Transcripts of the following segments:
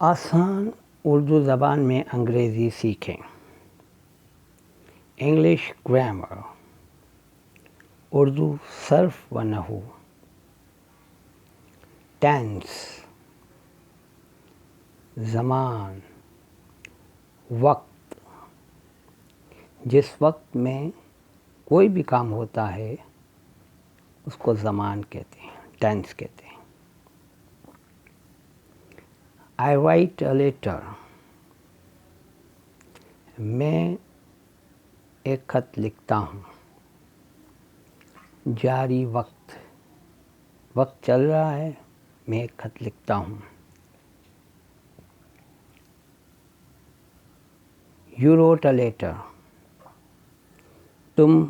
آسان اردو زبان میں انگریزی سیکھیں. انگلش گرامر، اردو صرف و نحو، ٹینس، زمان، وقت. جس وقت میں کوئی بھی کام ہوتا ہے اس کو زمان کہتے ہیں، ٹینس کہتے ہیں. I write a letter. میں ایک خط لکھتا ہوں. جاری وقت، وقت چل رہا ہے، میں ایک خط لکھتا ہوں. You wrote a letter. تم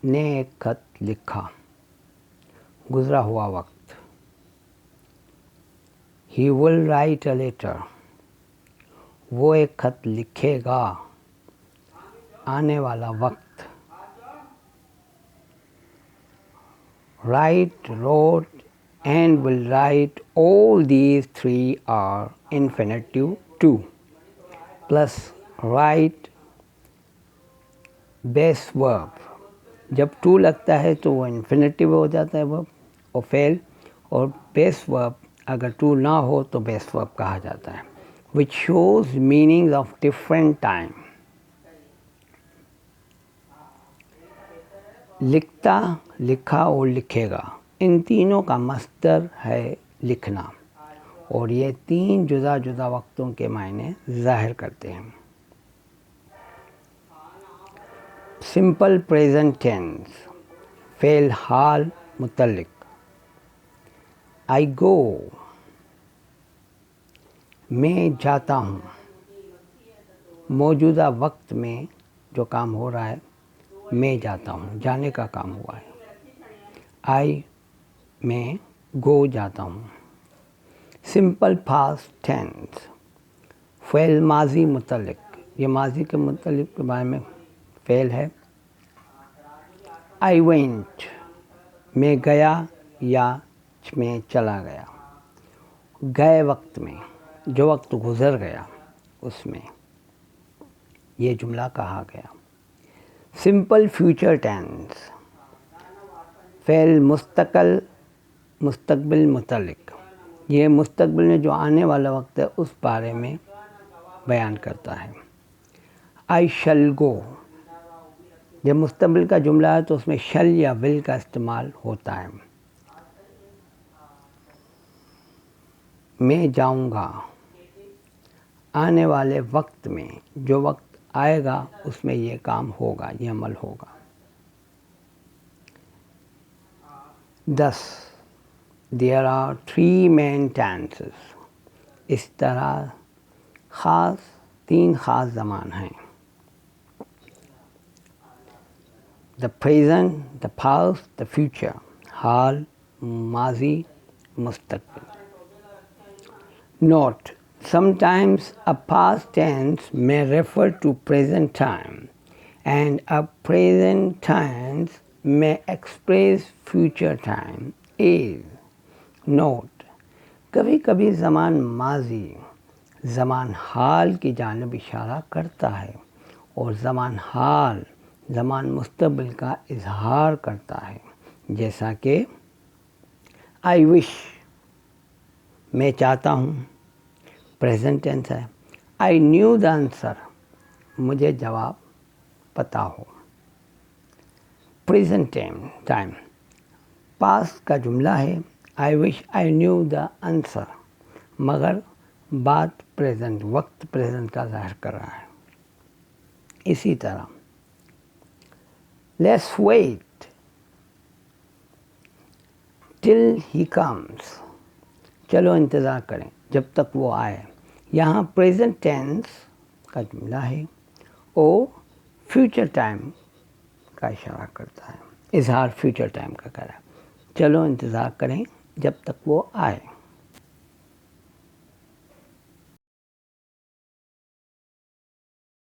نے ایک خط لکھا. گزرا ہوا وقت. He will write a letter. وہ ایک خط لکھے گا. آنے والا وقت. Write, wrote and will write, all these three are infinitive too. Plus write base verb. جب to لگتا ہے تو وہ infinitive ہو جاتا ہے verb اور فعل، اور base verb اگر to نہ ہو تو base verb کہا جاتا ہے. which shows meanings of different time. لکھتا، لکھا اور لکھے گا، ان تینوں کا مصدر ہے لکھنا، اور یہ تین جدا جدا وقتوں کے معنی ظاہر کرتے ہیں. سمپل پریزنٹ ٹینس، فعل حال متعلق. I go، میں جاتا ہوں. موجودہ وقت میں جو کام ہو رہا ہے میں جاتا ہوں، جانے کا کام ہوا ہے. I میں go جاتا ہوں. سمپل پاسٹ ٹینس، فعل ماضی متعلق. یہ ماضی کے متعلق کے بارے میں فعل ہے. I went، میں گیا یا میں چلا گیا. گئے وقت میں، جو وقت گزر گیا اس میں یہ جملہ کہا گیا. سمپل فیوچر ٹینس، فعل مستقبل متعلق. یہ مستقبل میں جو آنے والا وقت ہے اس بارے میں بیان کرتا ہے. I shall go، جب مستقبل کا جملہ ہے تو اس میں shall یا will کا استعمال ہوتا ہے. میں جاؤں گا، آنے والے وقت میں، جو وقت آئے گا اس میں یہ کام ہوگا، یہ عمل ہوگا. 10. There are 3 main tenses. اس طرح تین خاص زمان ہیں. The present، the past، the future. حال، ماضی، مستقبل. Note: sometimes a past tense may refer to present time, and a present tense may express future time. Note: کبھی کبھی زمان ماضی زمان حال کی جانب اشارہ کرتا ہے، اور زمان حال زمان مستقبل کا اظہار کرتا ہے. جیسا کہ I wish، میں چاہتا ہوں، پریزنٹ ٹینس ہے. I knew the answer، مجھے جواب پتہ ہو. پریزنٹ ٹائم پاسٹ کا جملہ ہے. I wish I knew the answer، مگر بات پریزنٹ، وقت پریزنٹ کا ظاہر کر رہا ہے. اسی طرح let's wait till he comes، چلو انتظار کریں جب تک وہ آئے. یہاں پریزنٹ ٹینس کا جملہ ہے اور فیوچر ٹائم کا اشارہ کرتا ہے، اظہار فیوچر ٹائم کا کر رہا ہے. چلو انتظار کریں جب تک وہ آئے.